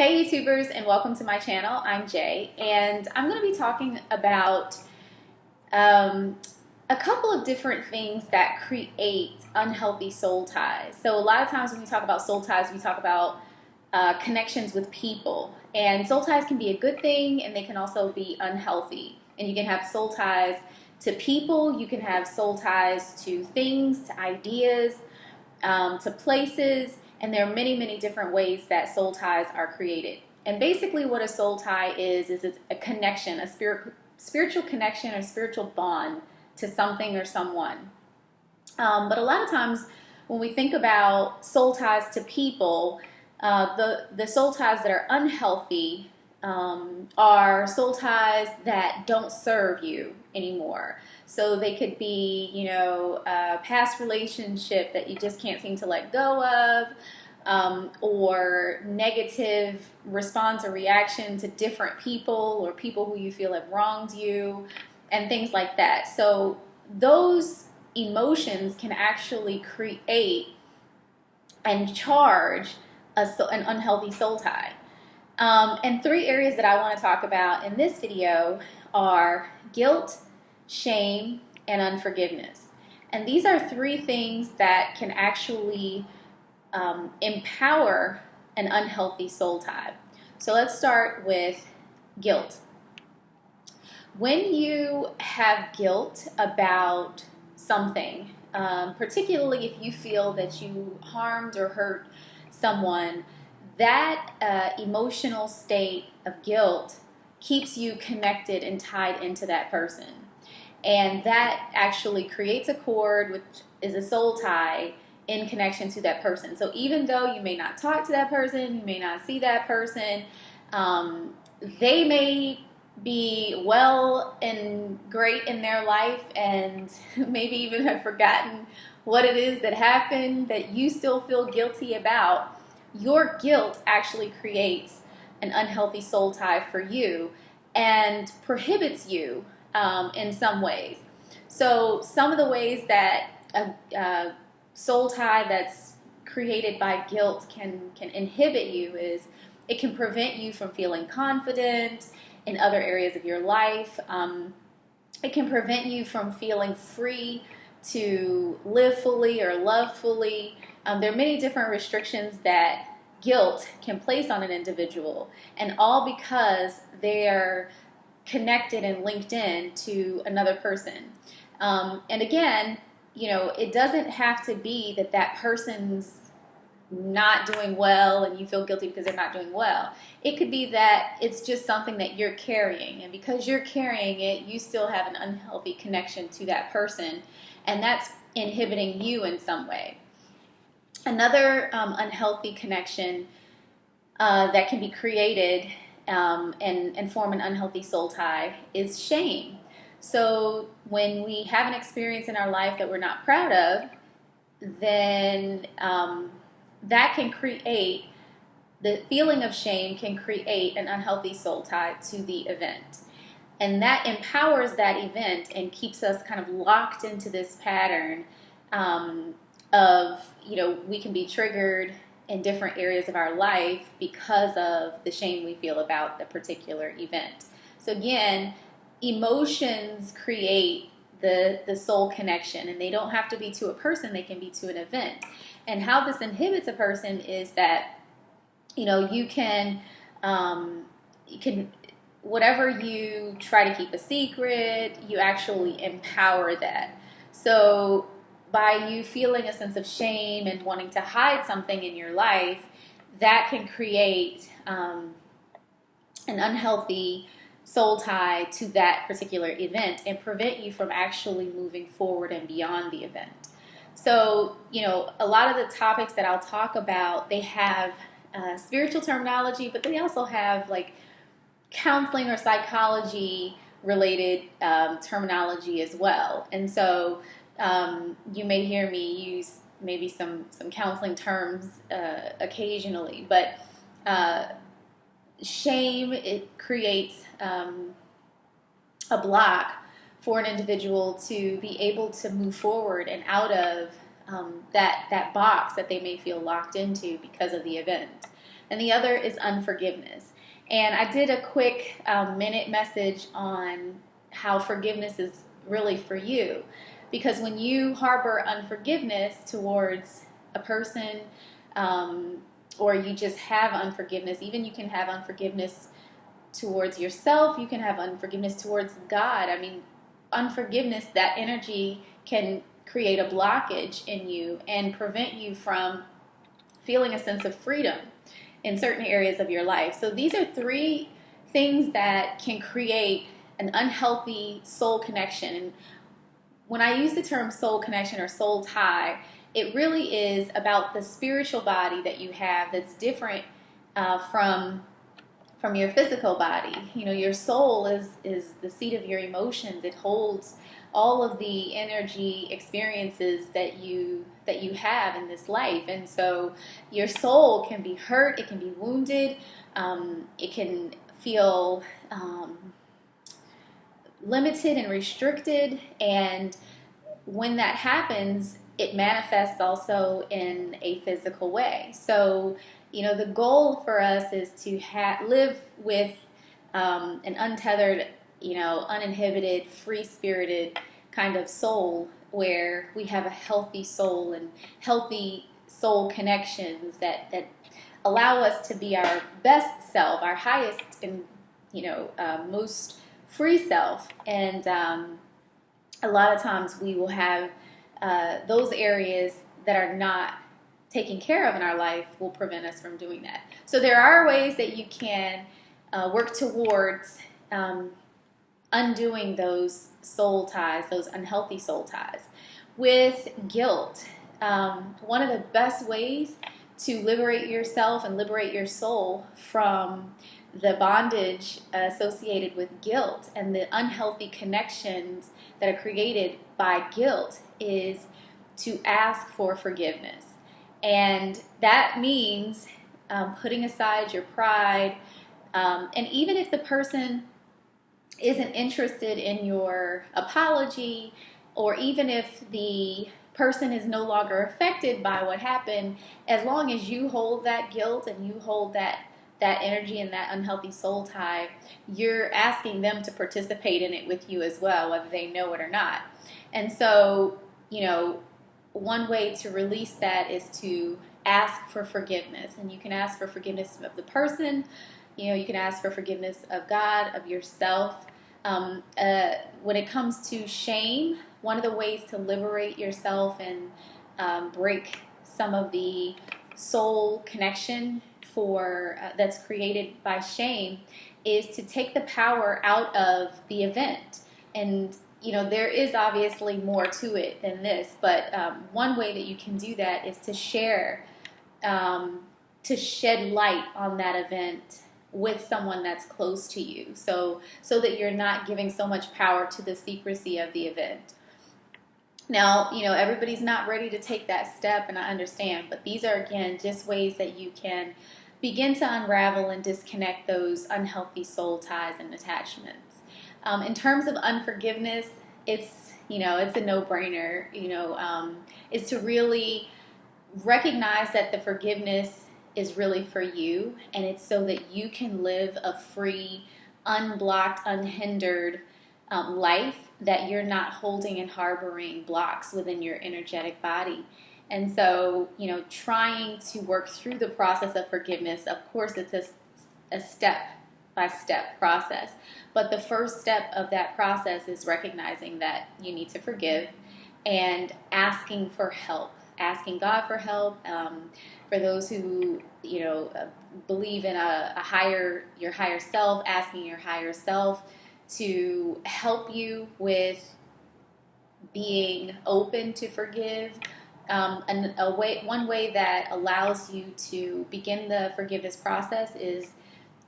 Hey YouTubers, and welcome to my channel. I'm Jay, and I'm going to be talking about um, a couple of different things that create unhealthy soul ties. So a lot of times when we talk about soul ties, we talk about connections with people. And soul ties can be a good thing, and they can also be unhealthy. And you can have soul ties to people, you can have soul ties to things, to ideas, to places, and there are many, many different ways that soul ties are created. And basically what a soul tie is it's a connection, a spiritual connection or spiritual bond to something or someone. But a lot of times when we think about soul ties to people, the soul ties that are unhealthy are soul ties that don't serve you anymore. So they could be, a past relationship that you just can't seem to let go of, or negative response or reaction to different people or people who you feel have wronged you, and things like that. So those emotions can actually create and charge an unhealthy soul tie. And three areas that I want to talk about in this video are guilt, shame, and unforgiveness. And these are three things that can actually empower an unhealthy soul tie. So let's start with guilt. When you have guilt about something, particularly if you feel that you harmed or hurt someone, that emotional state of guilt keeps you connected and tied into that person. And that actually creates a cord, which is a soul tie, in connection to that person. So even though you may not talk to that person, you may not see that person, they may be well and great in their life and maybe even have forgotten what it is that happened that you still feel guilty about. Your guilt actually creates an unhealthy soul tie for you and prohibits you in some ways. So some of the ways that a soul tie that's created by guilt can inhibit you is it can prevent you from feeling confident in other areas of your life. It can prevent you from feeling free to live fully or love fully. There are many different restrictions that guilt can place on an individual, and all because they're connected and linked in to another person. And again, it doesn't have to be that that person's not doing well and you feel guilty because they're not doing well. It could be that it's just something that you're carrying, and because you're carrying it, you still have an unhealthy connection to that person, and that's inhibiting you in some way. Another unhealthy connection that can be created and form an unhealthy soul tie is shame. So when we have an experience in our life that we're not proud of, then that can create, the feeling of shame can create an unhealthy soul tie to the event. And that empowers that event and keeps us kind of locked into this pattern of, we can be triggered in different areas of our life because of the shame we feel about the particular event. So again, emotions create the soul connection, and they don't have to be to a person, they can be to an event. And how this inhibits a person is that, you can whatever you try to keep a secret, you actually empower that. So by you feeling a sense of shame and wanting to hide something in your life, that can create an unhealthy soul tie to that particular event and prevent you from actually moving forward and beyond the event. So, a lot of the topics that I'll talk about, they have spiritual terminology, but they also have like counseling or psychology related terminology as well. And so you may hear me use maybe some counseling terms occasionally, but shame, it creates a block for an individual to be able to move forward and out of that box that they may feel locked into because of the event. and the other is unforgiveness. And I did a quick minute message on how forgiveness is really for you. Because when you harbor unforgiveness towards a person, or you just have unforgiveness, even you can have unforgiveness towards yourself, you can have unforgiveness towards God. I mean, unforgiveness, that energy can create a blockage in you and prevent you from feeling a sense of freedom in certain areas of your life. So these are three things that can create an unhealthy soul connection. And when I use the term soul connection or soul tie, it really is about the spiritual body that you have that's different from your physical body. You know, your soul is the seat of your emotions. It holds all of the energy experiences that you have in this life. And so your soul can be hurt, it can be wounded, it can feel limited and restricted. And when that happens, it manifests also in a physical way. So, you know, the goal for us is to live with an untethered, you know, uninhibited, free-spirited kind of soul, where we have a healthy soul and healthy soul connections that allow us to be our best self, our highest and, you know, most free self. And a lot of times we will have those areas that are not taken care of in our life will prevent us from doing that. So there are ways that you can work towards undoing those soul ties, those unhealthy soul ties. With guilt, one of the best ways to liberate yourself and liberate your soul from the bondage associated with guilt and the unhealthy connections that are created by guilt is to ask for forgiveness. And that means putting aside your pride, and even if the person isn't interested in your apology, or even if the person is no longer affected by what happened, as long as you hold that guilt and you hold that energy and that unhealthy soul tie, you're asking them to participate in it with you as well, whether they know it or not. And so, you know, one way to release that is to ask for forgiveness. And you can ask for forgiveness of the person, you know, you can ask for forgiveness of God, of yourself. When it comes to shame, one of the ways to liberate yourself and break some of the soul connection that's created by shame is to take the power out of the event. And you know, there is obviously more to it than this, but one way that you can do that is to share, to shed light on that event with someone that's close to you, so that you're not giving so much power to the secrecy of the event. Now, you know, everybody's not ready to take that step, and I understand, but these are, again, just ways that you can begin to unravel and disconnect those unhealthy soul ties and attachments. In terms of unforgiveness, it's, you know, it's a no-brainer, you know, is to really recognize that the forgiveness is really for you, and it's so that you can live a free, unblocked, unhindered life, that you're not holding and harboring blocks within your energetic body. And so, you know, trying to work through the process of forgiveness, of course, it's a step-by-step process. But the first step of that process is recognizing that you need to forgive and asking for help, asking God for help. For those who, you know, believe in your higher self, asking your higher self to help you with being open to forgive. And one way that allows you to begin the forgiveness process is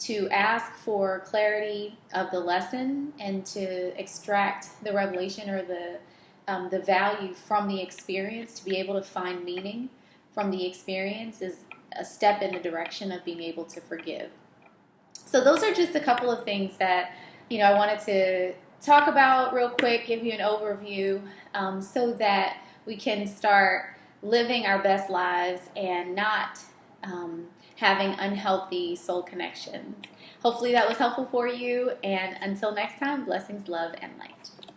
to ask for clarity of the lesson and to extract the revelation or the value from the experience, to be able to find meaning from the experience is a step in the direction of being able to forgive. So those are just a couple of things that, you know, I wanted to talk about real quick, give you an overview, so that we can start living our best lives and not having unhealthy soul connections. Hopefully that was helpful for you, and until next time, blessings, love, and light.